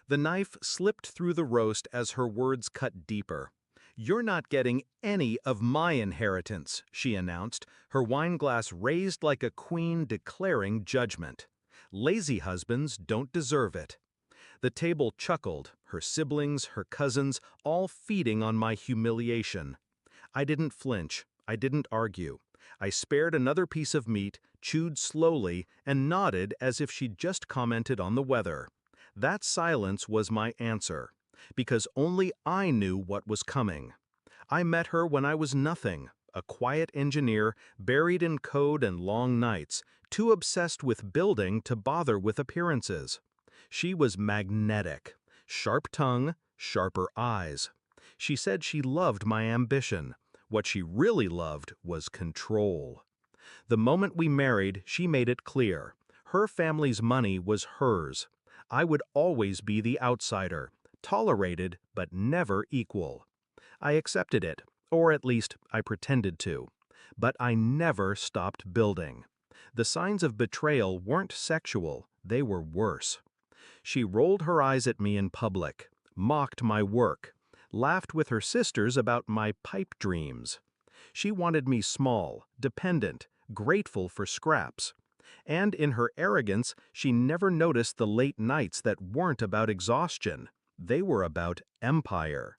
The knife slipped through the roast as her words cut deeper. "You're not getting any of my inheritance," she announced, her wineglass raised like a queen declaring judgment. "Lazy husbands don't deserve it." The table chuckled, her siblings, her cousins, all feeding on my humiliation. I didn't flinch. I didn't argue. I spared another piece of meat, chewed slowly, and nodded as if she'd just commented on the weather. That silence was my answer, because only I knew what was coming. I met her when I was nothing, a quiet engineer buried in code and long nights, too obsessed with building to bother with appearances. She was magnetic, sharp tongue, sharper eyes. She said she loved my ambition. What she really loved was control. The moment we married, she made it clear. Her family's money was hers. I would always be the outsider, tolerated but never equal. I accepted it, or at least I pretended to. But I never stopped building. The signs of betrayal weren't sexual, they were worse. She rolled her eyes at me in public, mocked my work, laughed with her sisters about my pipe dreams. She wanted me small, dependent, grateful for scraps. And in her arrogance, she never noticed the late nights that weren't about exhaustion. They were about empire.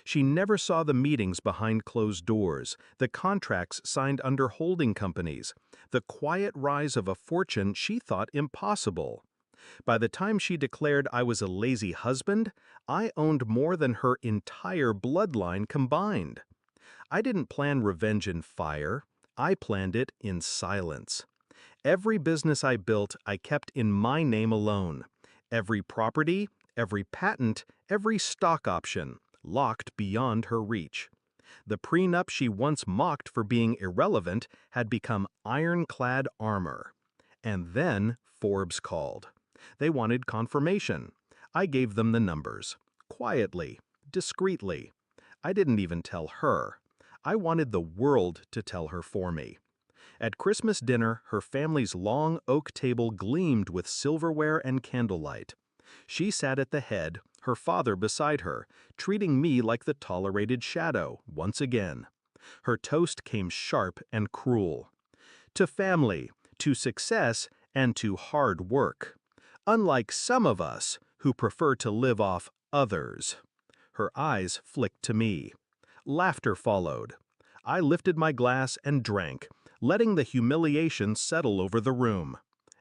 She never saw the meetings behind closed doors, the contracts signed under holding companies, the quiet rise of a fortune she thought impossible. By the time she declared I was a lazy husband, I owned more than her entire bloodline combined. I didn't plan revenge in fire. I planned it in silence. Every business I built, I kept in my name alone. Every property, every patent, every stock option, locked beyond her reach. The prenup she once mocked for being irrelevant had become ironclad armor. And then Forbes called. They wanted confirmation. I gave them the numbers. Quietly, discreetly. I didn't even tell her. I wanted the world to tell her for me. At Christmas dinner, her family's long oak table gleamed with silverware and candlelight. She sat at the head, her father beside her, treating me like the tolerated shadow, once again. Her toast came sharp and cruel. To family, to success, and to hard work. Unlike some of us, who prefer to live off others. Her eyes flicked to me. Laughter followed. I lifted my glass and drank, letting the humiliation settle over the room.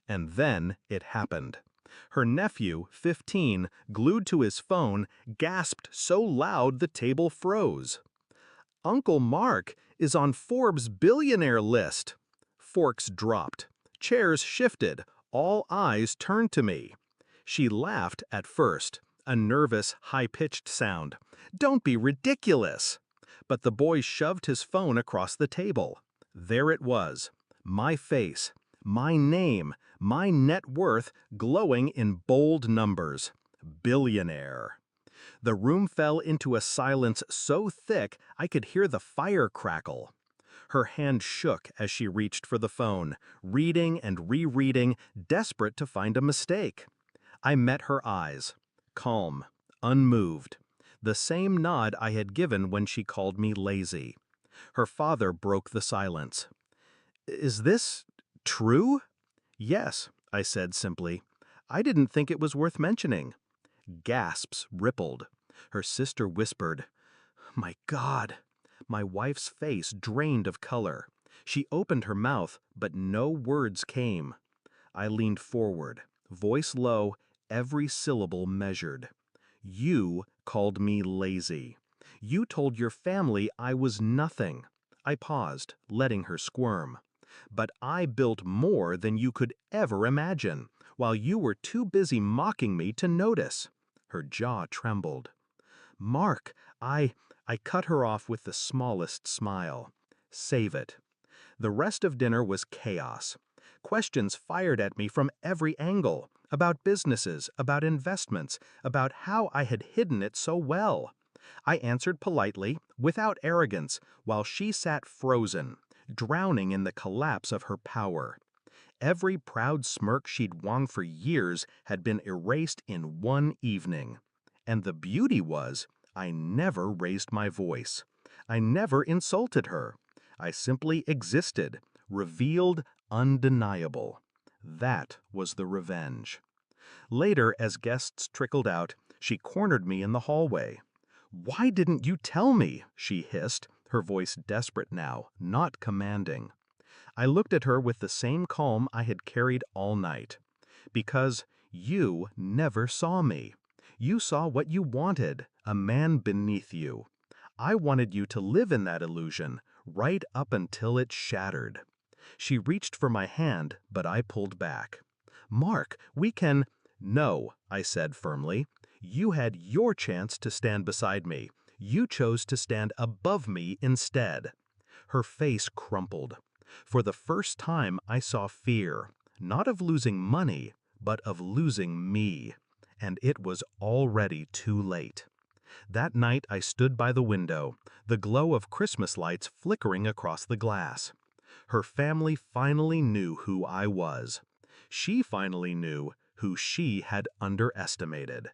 And then it happened. Her nephew, 15, glued to his phone, gasped so loud the table froze. "Uncle Mark is on Forbes' billionaire list." Forks dropped. Chairs shifted. All eyes turned to me. She laughed at first, a nervous, high-pitched sound. "Don't be ridiculous!" But the boy shoved his phone across the table. There it was, my face, my name, my net worth glowing in bold numbers. Billionaire. The room fell into a silence so thick I could hear the fire crackle. Her hand shook as she reached for the phone, reading and rereading, desperate to find a mistake. I met her eyes, calm, unmoved. The same nod I had given when she called me lazy. Her father broke the silence. "Is this true?" "Yes," I said simply. "I didn't think it was worth mentioning." Gasps rippled. Her sister whispered, "My God." My wife's face drained of color. She opened her mouth, but no words came. I leaned forward, voice low, every syllable measured. "You called me lazy. You told your family I was nothing." I paused, letting her squirm. "But I built more than you could ever imagine, while you were too busy mocking me to notice." Her jaw trembled. "Mark, I cut her off with the smallest smile. "Save it." The rest of dinner was chaos. Questions fired at me from every angle, about businesses, about investments, about how I had hidden it so well. I answered politely, without arrogance, while she sat frozen, drowning in the collapse of her power. Every proud smirk she'd won for years had been erased in one evening. And the beauty was, I never raised my voice. I never insulted her. I simply existed, revealed, undeniable. That was the revenge. Later, as guests trickled out, she cornered me in the hallway. "Why didn't you tell me?" she hissed, her voice desperate now, not commanding. I looked at her with the same calm I had carried all night. "Because you never saw me. You saw what you wanted, a man beneath you. I wanted you to live in that illusion, right up until it shattered." She reached for my hand, but I pulled back. "Mark, we can—" "No," I said firmly. "You had your chance to stand beside me. You chose to stand above me instead." Her face crumpled. For the first time I saw fear, not of losing money, but of losing me. And it was already too late. That night I stood by the window, the glow of Christmas lights flickering across the glass. Her family finally knew who I was. She finally knew who she had underestimated.